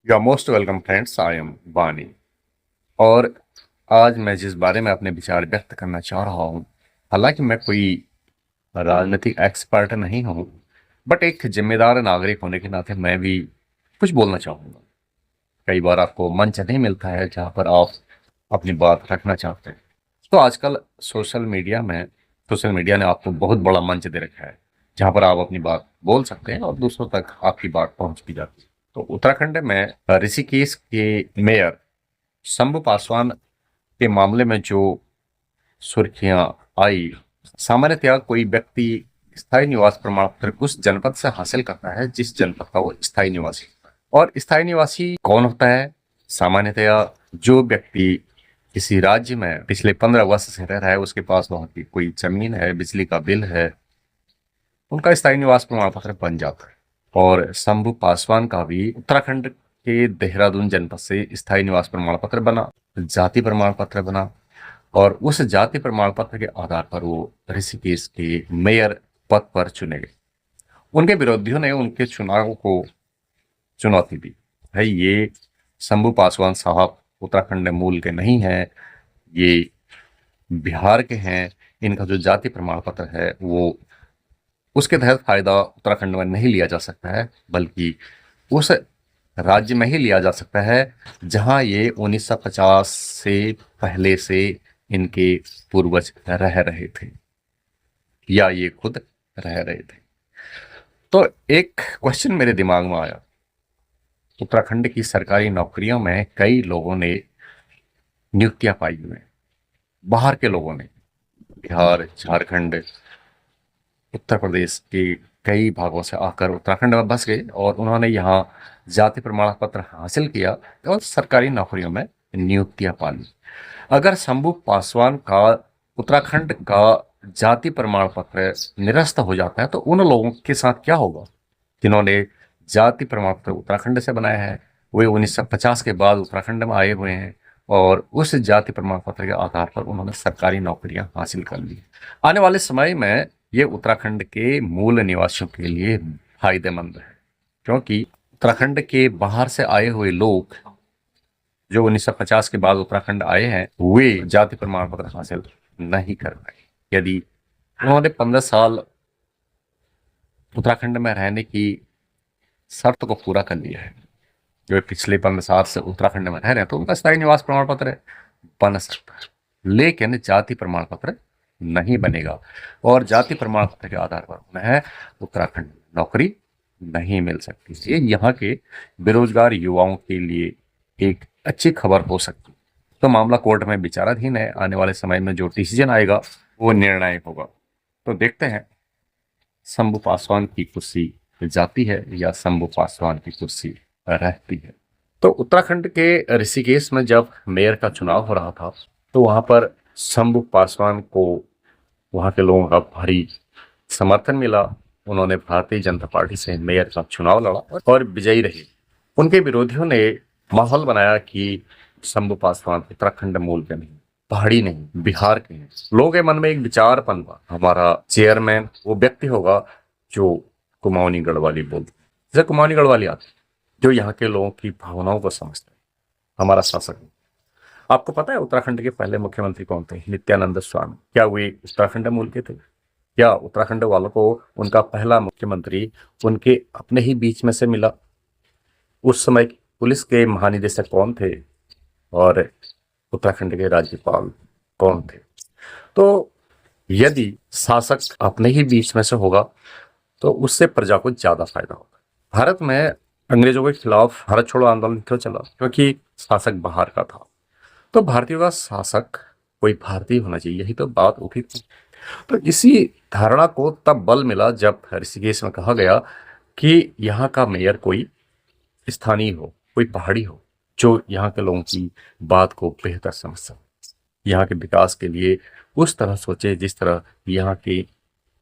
You are most welcome friends, I am Vani. और आज मैं जिस बारे में अपने विचार व्यक्त करना चाह रहा हूँ, हालांकि मैं कोई राजनीतिक एक्सपर्ट नहीं हूँ, बट एक जिम्मेदार नागरिक होने के नाते मैं भी कुछ बोलना चाहूँगा। कई बार आपको मंच नहीं मिलता है जहाँ पर आप अपनी बात रखना चाहते हैं। तो आजकल सोशल मीडिया ने आपको बहुत बड़ा मंच दे रखा है जहाँ पर आप अपनी बात बोल सकते हैं और दूसरों तक आपकी बात पहुँच भी जाती है। तो उत्तराखंड में ऋषिकेश के मेयर शंभू पासवान के मामले में जो सुर्खियां आई, सामान्यतया कोई व्यक्ति स्थायी निवास प्रमाण पत्र उस जनपद से हासिल करता है जिस जनपद का वो स्थायी निवासी होता है। और स्थायी निवासी कौन होता है? सामान्यतया जो व्यक्ति किसी राज्य में पिछले 15 वर्ष से रह रहा है, उसके पास वहां की कोई जमीन है, बिजली का बिल है, उनका स्थायी निवास प्रमाण पत्र बन जाता है। और शंभू पासवान का भी उत्तराखंड के देहरादून जनपद से स्थायी निवास प्रमाण पत्र बना, जाति प्रमाण पत्र बना, और उस जाति प्रमाण पत्र के आधार पर वो ऋषिकेश के मेयर पद पर चुने गए। उनके विरोधियों ने उनके चुनाव को चुनौती दी। भाई, ये शंभू पासवान साहब उत्तराखंड मूल के नहीं हैं, ये बिहार के हैं। इनका जो जाति प्रमाण पत्र है वो उसके तहत फायदा उत्तराखंड में नहीं लिया जा सकता है, बल्कि उस राज्य में ही लिया जा सकता है जहां ये 1950 से पहले से इनके पूर्वज रह रहे थे या ये खुद रह रहे थे। तो एक क्वेश्चन मेरे दिमाग में आया। उत्तराखंड की सरकारी नौकरियों में कई लोगों ने नियुक्तियां पाई हुई हैं, बाहर के लोगों ने। बिहार, झारखंड, उत्तर प्रदेश के कई भागों से आकर उत्तराखंड में बस गए और उन्होंने यहाँ जाति प्रमाण पत्र हासिल किया और सरकारी नौकरियों में नियुक्तियां पा ली। अगर शंभू पासवान का उत्तराखंड का जाति प्रमाण पत्र निरस्त हो जाता है तो उन लोगों के साथ क्या होगा जिन्होंने जाति प्रमाण पत्र उत्तराखंड से बनाया है? वे 1950 के बाद उत्तराखंड में आए हुए हैं और उस जाति प्रमाण पत्र के आधार पर उन्होंने सरकारी नौकरियां हासिल कर ली। आने वाले समय में ये उत्तराखंड के मूल निवासियों के लिए फायदेमंद है, क्योंकि उत्तराखंड के बाहर से आए हुए लोग जो 1950 के बाद उत्तराखंड आए हैं, वे जाति प्रमाण पत्र हासिल नहीं कर पाए। यदि उन्होंने 15 साल उत्तराखंड में रहने की शर्त को पूरा कर लिया है, जो पिछले 15 साल से उत्तराखंड में रह रहे हैं, तो उनका स्थायी निवास प्रमाण पत्र बन सकता है, लेकिन जाति प्रमाण पत्र नहीं बनेगा। और जाति प्रमाण पत्र के आधार पर उन्हें उत्तराखंड में नौकरी नहीं मिल सकती। ये यहाँ के बेरोजगार युवाओं के लिए एक अच्छी खबर हो सकती है। तो मामला कोर्ट में विचाराधीन है। आने वाले समय में जो डिसीजन आएगा वो निर्णायक होगा। तो देखते हैं शंभू पासवान की कुर्सी जाती है या शंभू पासवान की कुर्सी रहती है। तो उत्तराखंड के ऋषिकेश में जब मेयर का चुनाव हो रहा था तो वहां पर शंभू पासवान को वहां के लोगों का भारी समर्थन मिला। उन्होंने भारतीय जनता पार्टी से मेयर का चुनाव लड़ा और विजयी रहे। उनके विरोधियों ने माहौल बनाया कि शंभू पासवान उत्तराखंड मूल के नहीं, पहाड़ी नहीं, बिहार के हैं। लोगों के मन में एक विचार पनपा, हमारा चेयरमैन वो व्यक्ति होगा जो कुमाऊनी गढ़वाली बोलते, जैसे कुमाऊनी गढ़वाली आते, जो यहाँ के लोगों की भावनाओं को समझते हैं, हमारा शासक। आपको पता है उत्तराखंड के पहले मुख्यमंत्री कौन थे? नित्यानंद स्वामी। क्या वे उत्तराखंड मूल के थे? क्या उत्तराखंड वालों को उनका पहला मुख्यमंत्री उनके अपने ही बीच में से मिला? उस समय पुलिस के महानिदेशक कौन थे और उत्तराखंड के राज्यपाल कौन थे? तो यदि शासक अपने ही बीच में से होगा तो उससे प्रजा को ज्यादा फायदा होगा। भारत में अंग्रेजों के खिलाफ भारत छोड़ो आंदोलन क्यों चला? क्योंकि शासक बाहर का था। तो भारतीयों का शासक कोई भारतीय होना चाहिए, यही तो बात उठी थी। तो इसी धारणा को तब बल मिला जब ऋषिकेश में कहा गया कि यहाँ का मेयर कोई स्थानीय हो, कोई पहाड़ी हो, जो यहाँ के लोगों की बात को बेहतर समझ सके, यहाँ के विकास के लिए उस तरह सोचे जिस तरह यहाँ के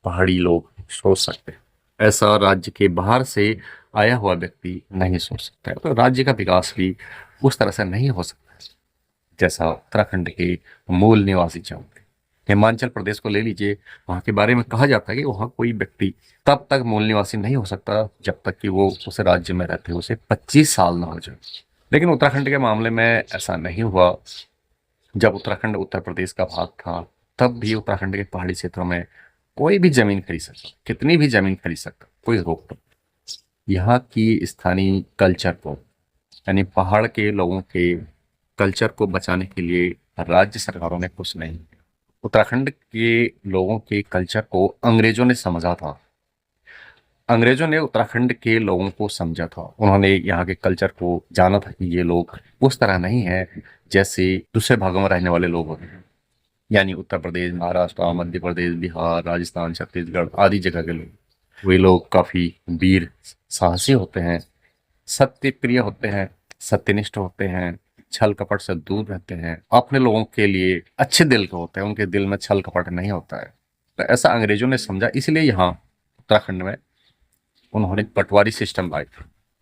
पहाड़ी लोग सोच सकते हैं। ऐसा राज्य के बाहर से आया हुआ व्यक्ति नहीं सोच सकता है। तो राज्य का विकास भी उस तरह से नहीं हो सकता जैसा उत्तराखंड के मूल निवासी चाहते। हिमाचल प्रदेश को ले लीजिए, वहाँ के बारे में कहा जाता है कि वहाँ कोई व्यक्ति तब तक मूल निवासी नहीं हो सकता जब तक कि वो उस राज्य में रहते हुए उसे 25 साल ना हो जाए। लेकिन उत्तराखंड के मामले में ऐसा नहीं हुआ। जब उत्तराखंड उत्तर प्रदेश का भाग था तब भी उत्तराखंड के पहाड़ी क्षेत्रों में कोई भी जमीन खरीद सकता, कितनी भी जमीन खरीद सकता, कोई रोक टोक। यहाँ की स्थानीय कल्चर को, यानी पहाड़ के लोगों के कल्चर को बचाने के लिए राज्य सरकारों ने कुछ नहीं किया। उत्तराखंड के लोगों के कल्चर को अंग्रेजों ने समझा था। अंग्रेजों ने उत्तराखंड के लोगों को समझा था। उन्होंने यहाँ के कल्चर को जाना था कि ये लोग उस तरह नहीं है जैसे दूसरे भागों में रहने वाले लोग होते हैं, यानी उत्तर प्रदेश, महाराष्ट्र, मध्य प्रदेश, बिहार, राजस्थान, छत्तीसगढ़ आदि जगह के लोग। वे लोग काफी वीर, साहसी होते हैं, सत्य प्रिय होते हैं, सत्यनिष्ठ होते हैं, छल कपट से दूर रहते हैं, अपने लोगों के लिए अच्छे दिल के होते हैं, उनके दिल में छल कपट नहीं होता है। तो ऐसा अंग्रेजों ने समझा, इसलिए यहाँ उत्तराखंड में उन्होंने पटवारी सिस्टम लाई।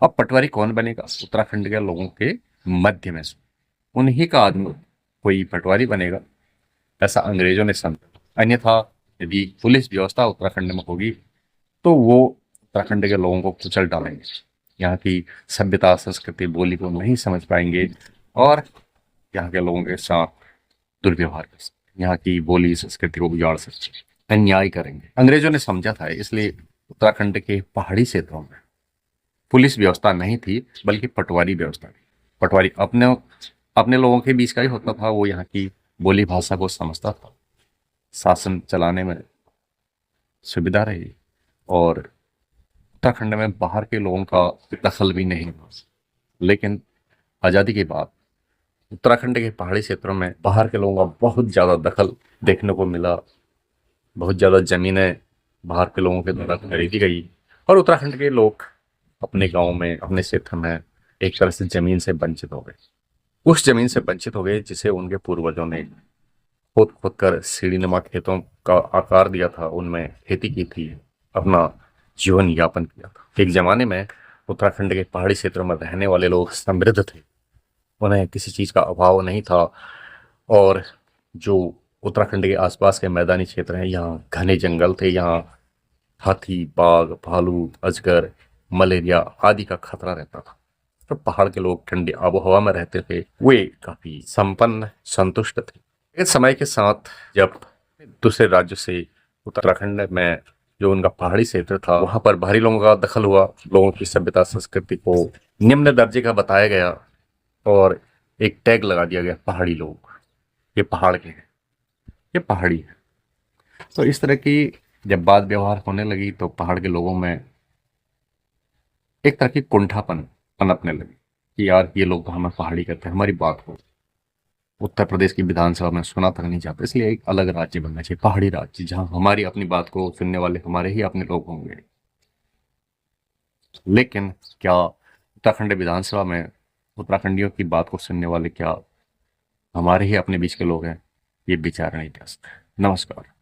अब पटवारी कौन बनेगा? उत्तराखंड के लोगों के मध्य में से उन्हीं का आदमी कोई पटवारी बनेगा, ऐसा अंग्रेजों ने समझा। अन्यथा यदि पुलिस व्यवस्था उत्तराखंड में होगी तो वो उत्तराखंड के लोगों को कुचल डालेंगे, यहाँ की सभ्यता, संस्कृति, बोली को नहीं समझ पाएंगे और यहाँ के लोगों के साथ दुर्व्यवहार कर सकते, यहाँ की बोली संस्कृति को बिगाड़ सकते, अन्याय करेंगे। अंग्रेजों ने समझा था, इसलिए उत्तराखंड के पहाड़ी क्षेत्रों में पुलिस व्यवस्था नहीं थी बल्कि पटवारी व्यवस्था थी। पटवारी अपने अपने लोगों के बीच का ही होता था, वो यहाँ की बोली भाषा को समझता था, शासन चलाने में सुविधा रही। और उत्तराखंड में बाहर के लोगों का दखल भी नहीं हुआ। लेकिन आज़ादी के बाद उत्तराखंड के पहाड़ी क्षेत्रों में बाहर के लोगों का बहुत ज़्यादा दखल देखने को मिला। बहुत ज़्यादा ज़मीनें बाहर के लोगों के द्वारा खरीदी गई और उत्तराखंड के लोग अपने गांव में, अपने क्षेत्र में एक तरह से ज़मीन से वंचित हो गए। उस ज़मीन से वंचित हो गए जिसे उनके पूर्वजों ने खोद खोद कर सीढ़ीनुमा खेतों का आकार दिया था, उनमें खेती की थी, अपना जीवन यापन किया था। एक ज़माने में उत्तराखंड के पहाड़ी क्षेत्रों में रहने वाले लोग समृद्ध थे, उन्हें किसी चीज़ का अभाव नहीं था। और जो उत्तराखंड के आसपास के मैदानी क्षेत्र हैं, यहाँ घने जंगल थे, यहाँ हाथी, बाघ, भालू, अजगर, मलेरिया आदि का खतरा रहता था। तो पहाड़ के लोग ठंडी आबोहवा में रहते थे, वे काफी संपन्न, संतुष्ट थे। लेकिन समय के साथ जब दूसरे राज्य से उत्तराखंड में जो उनका पहाड़ी क्षेत्र था वहां पर बाहरी लोगों का दखल हुआ, लोगों की सभ्यता संस्कृति को निम्न दर्जे का बताया गया और एक टैग लगा दिया गया, पहाड़ी लोग, ये पहाड़ के हैं, ये पहाड़ी है। तो इस तरह की जब बात व्यवहार होने लगी तो पहाड़ के लोगों में एक तरह की कुंठापन पनपने लगी कि यार ये लोग तो हमें पहाड़ी कहते हैं, हमारी बात को उत्तर प्रदेश की विधानसभा में सुना तक नहीं जाता, इसलिए एक अलग राज्य बनना चाहिए, पहाड़ी राज्य, जहां हमारी अपनी बात को सुनने वाले हमारे ही अपने लोग होंगे। लेकिन क्या उत्तराखंड विधानसभा में उत्तराखंडियों की बात को सुनने वाले क्या हमारे ही अपने बीच के लोग हैं? ये विचार नहीं कर सकते। नमस्कार।